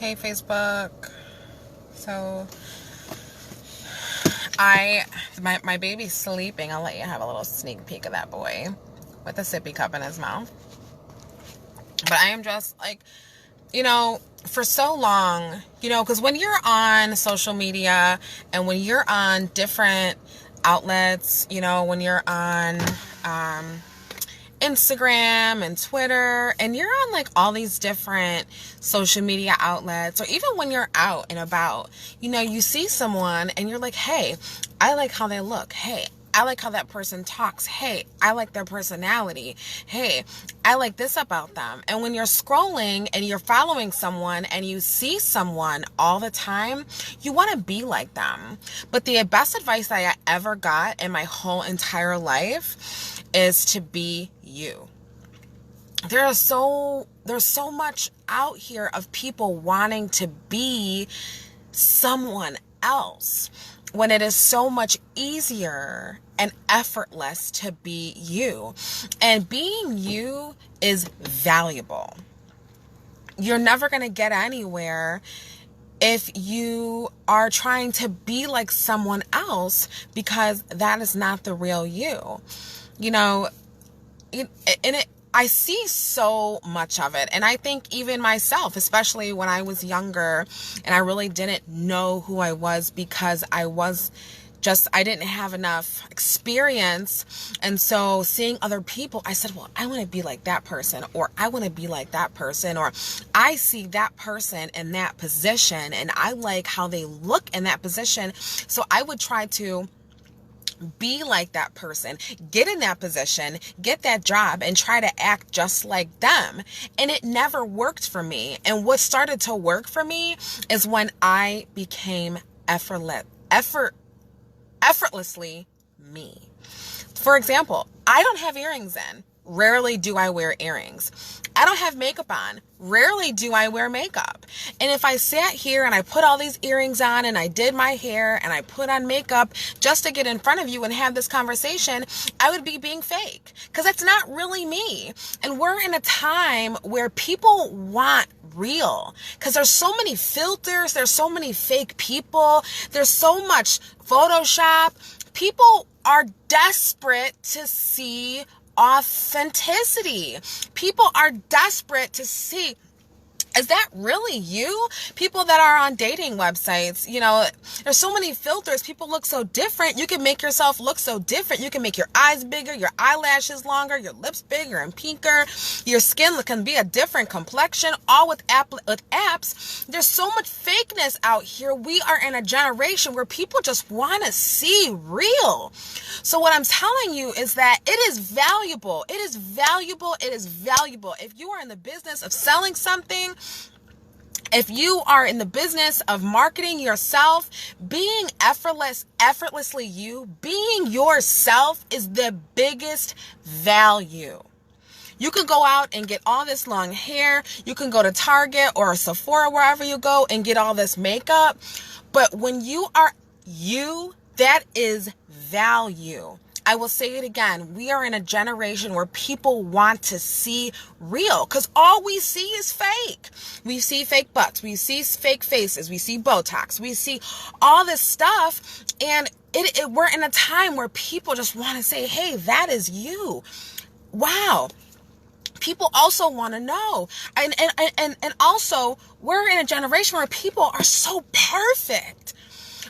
Hey Facebook. So my baby's sleeping. I'll let you have a little sneak peek of that boy with a sippy cup in his mouth. But I am just like, for so long, because when you're on social media and when you're on different outlets, when you're on Instagram and Twitter, and you're on like all these different social media outlets, or even when you're out and about, you see someone and you're like, hey, I like how they look. Hey, I like how that person talks. Hey, I like their personality. Hey, I like this about them. And when you're scrolling and you're following someone and you see someone all the time, you want to be like them. But the best advice I ever got in my whole entire life is to be you. There's so much out here of people wanting to be someone else, when it is so much easier and effortless to be you. And being you is valuable. You're never going to get anywhere if you are trying to be like someone else, because that is not the real you. I see so much of it. And I think even myself, especially when I was younger and I really didn't know who I was, because I didn't have enough experience. And so seeing other people, I said, well, I want to be like that person, or I want to be like that person, or I see that person in that position and I like how they look in that position. So I would try to be like that person, get in that position, get that job, and try to act just like them. And it never worked for me. And what started to work for me is when I became effortlessly me. For example, I don't have earrings in. Rarely do I wear earrings. I don't have makeup on. Rarely do I wear makeup. And if I sat here and I put all these earrings on and I did my hair and I put on makeup just to get in front of you and have this conversation, I would be being fake, because that's not really me. And we're in a time where people want real, because there's so many filters, there's so many fake people, there's so much Photoshop. People are desperate to see authenticity. People are desperate to see, is that really you? People that are on dating websites, there's so many filters. People look so different. You can make yourself look so different. You can make your eyes bigger, your eyelashes longer, your lips bigger and pinker. Your skin can be a different complexion, all with apps. There's so much fakeness out here. We are in a generation where people just want to see real. So what I'm telling you is that it is valuable. It is valuable. It is valuable. If you are in the business of selling something, if you are in the business of marketing yourself, being effortlessly you, being yourself is the biggest value. You can go out and get all this long hair. You can go to Target or Sephora, wherever you go, and get all this makeup. But when you are you, that is value. I will say it again. We are in a generation where people want to see real, because all we see is fake. We see fake butts. We see fake faces. We see Botox. We see all this stuff. And we're in a time where people just want to say, hey, that is you. Wow. People also want to know. And also, we're in a generation where people are so perfect.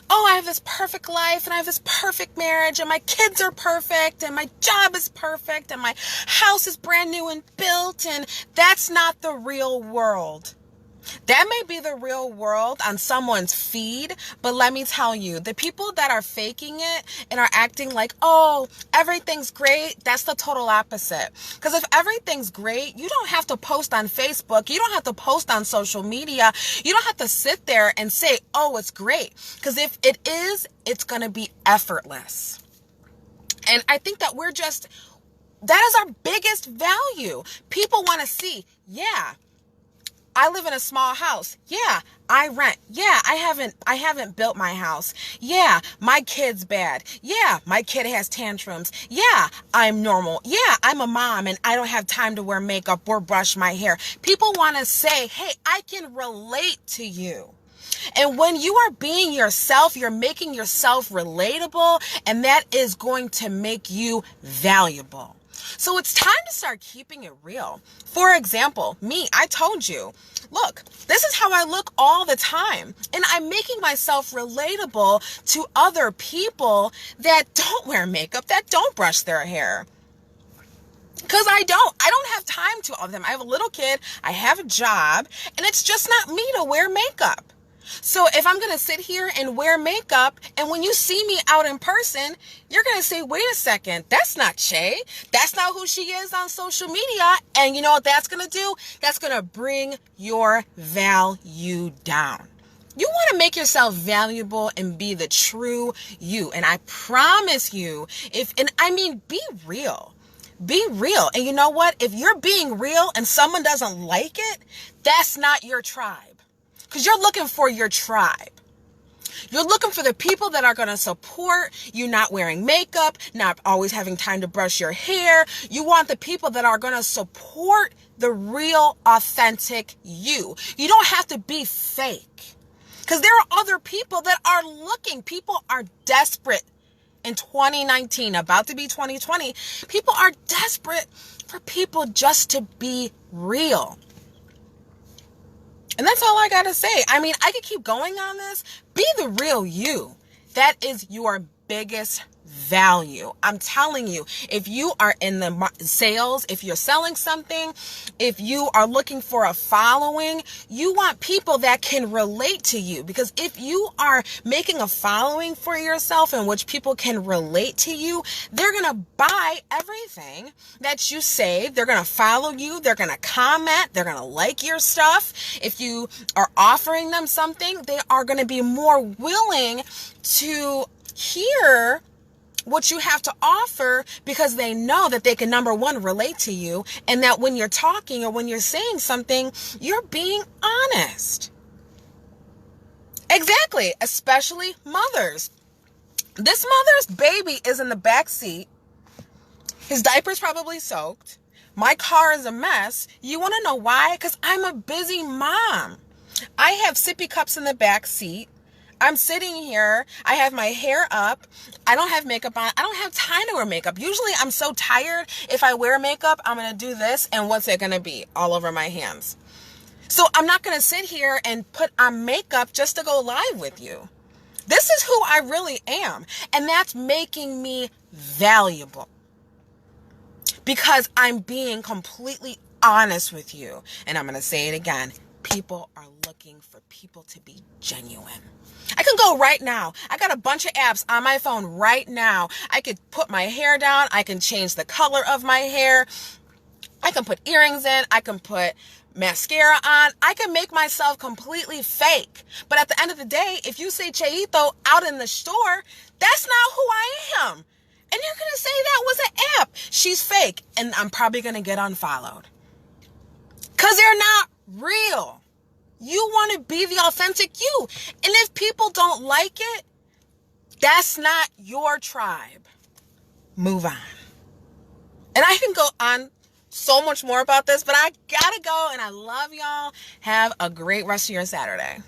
Oh, I have this perfect life, and I have this perfect marriage, and my kids are perfect, and my job is perfect, and my house is brand new and built, and that's not the real world. That may be the real world on someone's feed, but let me tell you, the people that are faking it and are acting like, oh, everything's great, that's the total opposite. Because if everything's great, you don't have to post on Facebook, you don't have to post on social media, you don't have to sit there and say, oh, it's great. Because if it is, it's going to be effortless. And I think that that is our biggest value. People want to see, yeah, I live in a small house. Yeah, I rent. Yeah, I haven't built my house. Yeah, my kid's bad. Yeah, my kid has tantrums. Yeah, I'm normal. Yeah, I'm a mom and I don't have time to wear makeup or brush my hair. People want to say, hey, I can relate to you. And when you are being yourself, you're making yourself relatable, and that is going to make you valuable. So it's time to start keeping it real. For example, me, I told you, look, this is how I look all the time. And I'm making myself relatable to other people that don't wear makeup, that don't brush their hair. Because I don't have time to all of them. I have a little kid, I have a job, and it's just not me to wear makeup. So if I'm going to sit here and wear makeup, and when you see me out in person, you're going to say, wait a second, that's not Shay. That's not who she is on social media. And you know what that's going to do? That's going to bring your value down. You want to make yourself valuable and be the true you. And I promise you, be real. Be real. And you know what? If you're being real and someone doesn't like it, that's not your tribe. Because you're looking for your tribe. You're looking for the people that are going to support you not wearing makeup, not always having time to brush your hair. You want the people that are going to support the real, authentic you. You don't have to be fake. Because there are other people that are looking. People are desperate in 2019, about to be 2020. People are desperate for people just to be real. And that's all I got to say. I could keep going on this. Be the real you. That is your biggest value. I'm telling you, if you are in the sales, if you're selling something, if you are looking for a following, you want people that can relate to you. Because if you are making a following for yourself in which people can relate to you, they're going to buy everything that you say. They're going to follow you. They're going to comment. They're going to like your stuff. If you are offering them something, they are going to be more willing to hear what you have to offer because they know that they can, number one, relate to you, and that when you're talking or when you're saying something, you're being honest. Exactly, especially mothers. This mother's baby is in the back seat. His diaper's probably soaked. My car is a mess. You want to know why? Because I'm a busy mom. I have sippy cups in the back seat. I'm sitting here. I have my hair up. I don't have makeup on. I don't have time to wear makeup. Usually I'm so tired. If I wear makeup, I'm going to do this. And what's it going to be? All over my hands. So I'm not going to sit here and put on makeup just to go live with you. This is who I really am. And that's making me valuable. Because I'm being completely honest with you. And I'm going to say it again. People are looking for people to be genuine. I can go right now. I got a bunch of apps on my phone right now. I could put my hair down. I can change the color of my hair. I can put earrings in. I can put mascara on. I can make myself completely fake. But at the end of the day, if you say Cheito out in the store, that's not who I am. And you're going to say that was an app. She's fake. And I'm probably going to get unfollowed. Because they're not real. You want to be the authentic you. And if people don't like it, that's not your tribe. Move on. And I can go on so much more about this, but I gotta go, and I love y'all. Have a great rest of your Saturday.